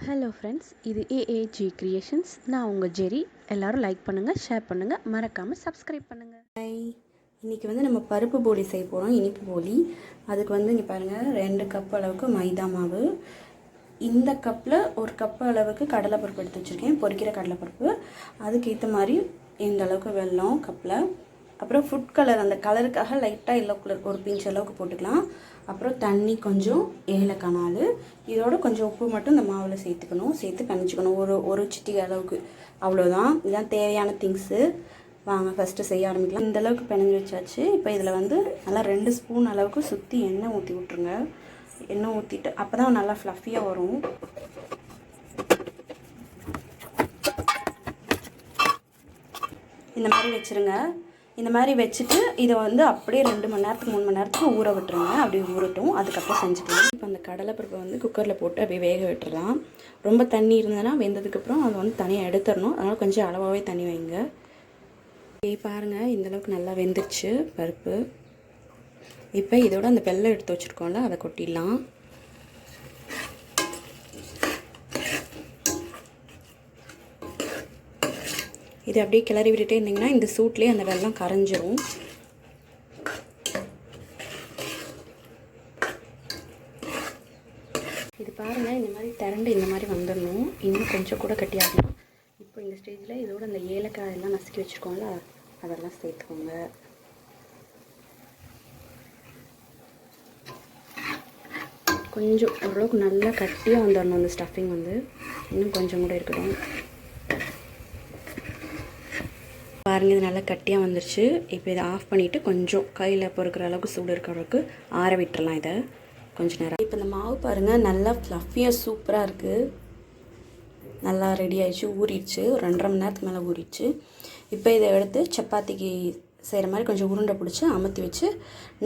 Hello friends, இது AAG creations. நான் உங்கள் ஜெரி. எல்லோரும் லைக் பண்ணுங்கள், ஷேர் பண்ணுங்கள், மறக்காமல் சப்ஸ்கிரைப் பண்ணுங்கள். இன்றைக்கி நம்ம பருப்பு போலி செய்ய போகிறோம், இனிப்பு போலி. அதுக்கு இங்கே பாருங்கள், 2 கப் அளவுக்கு மைதா மாவு. இந்த கப்பில் 1 கப் அளவுக்கு கடலைப்பருப்பு எடுத்து வச்சுருக்கேன், பொரிக்கிற கடலைப்பருப்பு. அதுக்கேற்ற மாதிரி இந்த அளவுக்கு வெல்லம் கப்பில். அப்புறம் ஃபுட் கலர், அந்த கலருக்காக லைட்டாக எல்லோ கலர் ஒரு பிஞ்ச் அளவுக்கு போட்டுக்கலாம். அப்புறம் தண்ணி கொஞ்சம், ஏலக்காய் 4. இதோட கொஞ்சம் உப்பு மட்டும் இந்த மாவில் சேர்த்து கணிச்சிக்கணும், ஒரு சிட்டிகை அளவுக்கு. அவ்வளோதான், இதுதான் தேவையான திங்ஸு. வாங்க ஃபஸ்ட்டு செய்ய ஆரம்பிக்கலாம். இந்த அளவுக்கு பிணைஞ்சி வச்சாச்சு. இப்போ இதில் நல்லா 2 ஸ்பூன் அளவுக்கு சுற்றி எண்ணெய் ஊற்றி விட்ருங்க. எண்ணெய் ஊற்றிட்டு அப்போ தான் நல்லா ஃப்ளஃபியாக வரும். இந்த மாதிரி வச்சுருங்க. இந்த மாதிரி வச்சுட்டு இதை அப்படியே 2 மணி நேரத்துக்கு 3 மணி நேரத்துக்கு ஊற விட்டுருங்க. அப்படி ஊறட்டும், அதுக்கப்புறம் செஞ்சுக்கலாம். இப்போ அந்த கடலைப்பருப்பை குக்கரில் போட்டு அப்படியே வேக விட்டுடலாம். ரொம்ப தண்ணி இருந்ததுன்னா வெந்ததுக்கப்புறம் அதை தனியாக எடுத்துடணும். அதனால் கொஞ்சம் அளவாகவே தண்ணி வைங்க. பாருங்கள், இந்தளவுக்கு நல்லா வெந்துருச்சு பருப்பு. இப்போ இதோட அந்த வெல்லம் எடுத்து வச்சுருக்கோம்ல, அதை கொட்டிடலாம். இது அப்படியே கிளறி விட்டுட்டே இருந்தீங்கன்னா இந்த சூட்லேயே அந்த வெல்லம் கரைஞ்சிரும். இது பாருங்கள், இந்த மாதிரி திரண்டு இந்த மாதிரி வந்துடணும். இன்னும் கொஞ்சம் கூட கட்டியாகணும். இப்போ இந்த ஸ்டேஜில் இதோட அந்த ஏலக்காய் எல்லாம் நசுக்கி வச்சுருக்கோம்ல, அதெல்லாம் சேர்த்துக்கோங்க. கொஞ்சம் ஓரளவுக்கு நல்லா கட்டியாக வந்துடணும் அந்த ஸ்டஃபிங். இன்னும் கொஞ்சம் கூட இருக்கட்டும். பாருங்கள், இது நல்லா கட்டியாக வந்துருச்சு. இப்போ இதை ஆஃப் பண்ணிவிட்டு கொஞ்சம் கையில் பொறுக்கிற அளவுக்கு சூடு இருக்கிற அளவுக்கு ஆற விட்டுறலாம் இதை கொஞ்சம் நேரம். இப்போ இந்த மாவு பாருங்கள், நல்லா ஃப்ளஃபியாக சூப்பராக இருக்குது. நல்லா ரெடி ஆகிடுச்சு, ஊறிடுச்சு. ஒரு 2.5 மணி நேரத்துக்கு மேலே ஊறிடுச்சு. இப்போ இதை எடுத்து சப்பாத்திக்கு செய்கிற மாதிரி கொஞ்சம் உருண்டை பிடிச்சி அமர்த்தி வச்சு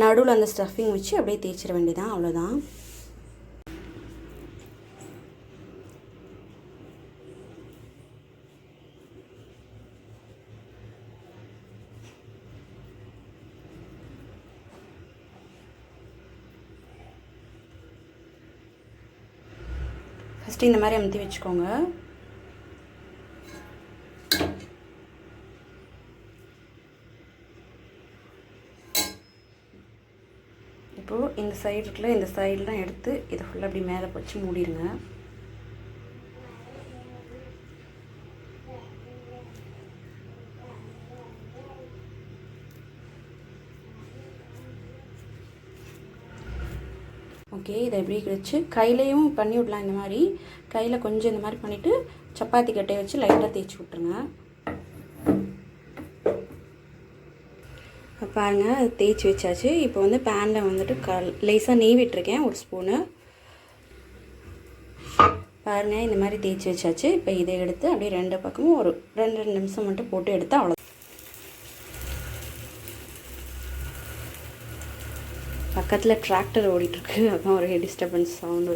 நடுவில் அந்த ஸ்டஃபிங் வச்சு அப்படியே தேய்ச்சிட வேண்டியதான். அவ்வளோதான். ஃபஸ்ட்டு இந்த மாதிரி அமுத்தி வச்சுக்கோங்க. இப்போது இந்த சைடு இருக்குல்ல, இந்த சைடெலாம் எடுத்து இதை ஃபுல்லாக அப்படி மேலே வச்சு மூடிடுங்க. ஓகே, இதை எப்படி வச்சு கையிலையும் பண்ணி விடலாம். இந்த மாதிரி கையில் கொஞ்சம் இந்த மாதிரி பண்ணிவிட்டு சப்பாத்தி கட்டையை வச்சு லைட்டாக தேய்ச்சி விட்ருங்க. பாருங்கள், அது தேய்ச்சி வச்சாச்சு. இப்போ பேனில் லேசாக நெய் விட்டுருக்கேன், 1 ஸ்பூனு. பாருங்கள், இந்த மாதிரி தேய்ச்சி வச்சாச்சு. இப்போ இதை எடுத்து அப்படியே 2 பக்கமும் ஒரு 2 நிமிஷம் மட்டும் போட்டு எடுத்து அவ்வளோ. பக்கத்தில் டிராக்டர் ஓடிட்டுருக்கு, அதான் ஒரு டிஸ்டர்பன்ஸ் சவுண்டு.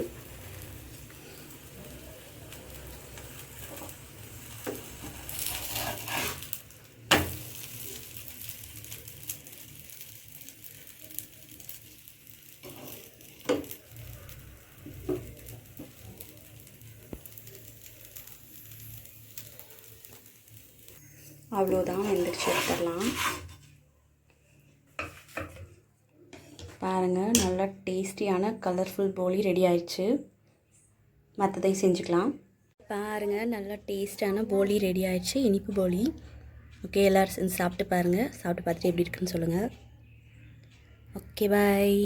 அவ்வளோதான், வெந்துருச்சு, எடுத்துடலாம். பாருங்கள், நல்லா டேஸ்டியான கலர்ஃபுல் போலி ரெடி ஆயிடுச்சு. மற்றதை செஞ்சுக்கலாம். பாருங்கள், நல்லா டேஸ்டான போலி ரெடி ஆயிடுச்சு, இனிப்பு போலி. ஓகே, எல்லோரும் சாப்பிட்டு பாருங்கள். சாப்பிட்டு பார்த்துட்டு எப்படி இருக்குன்னு சொல்லுங்கள். ஓகே, பாய்.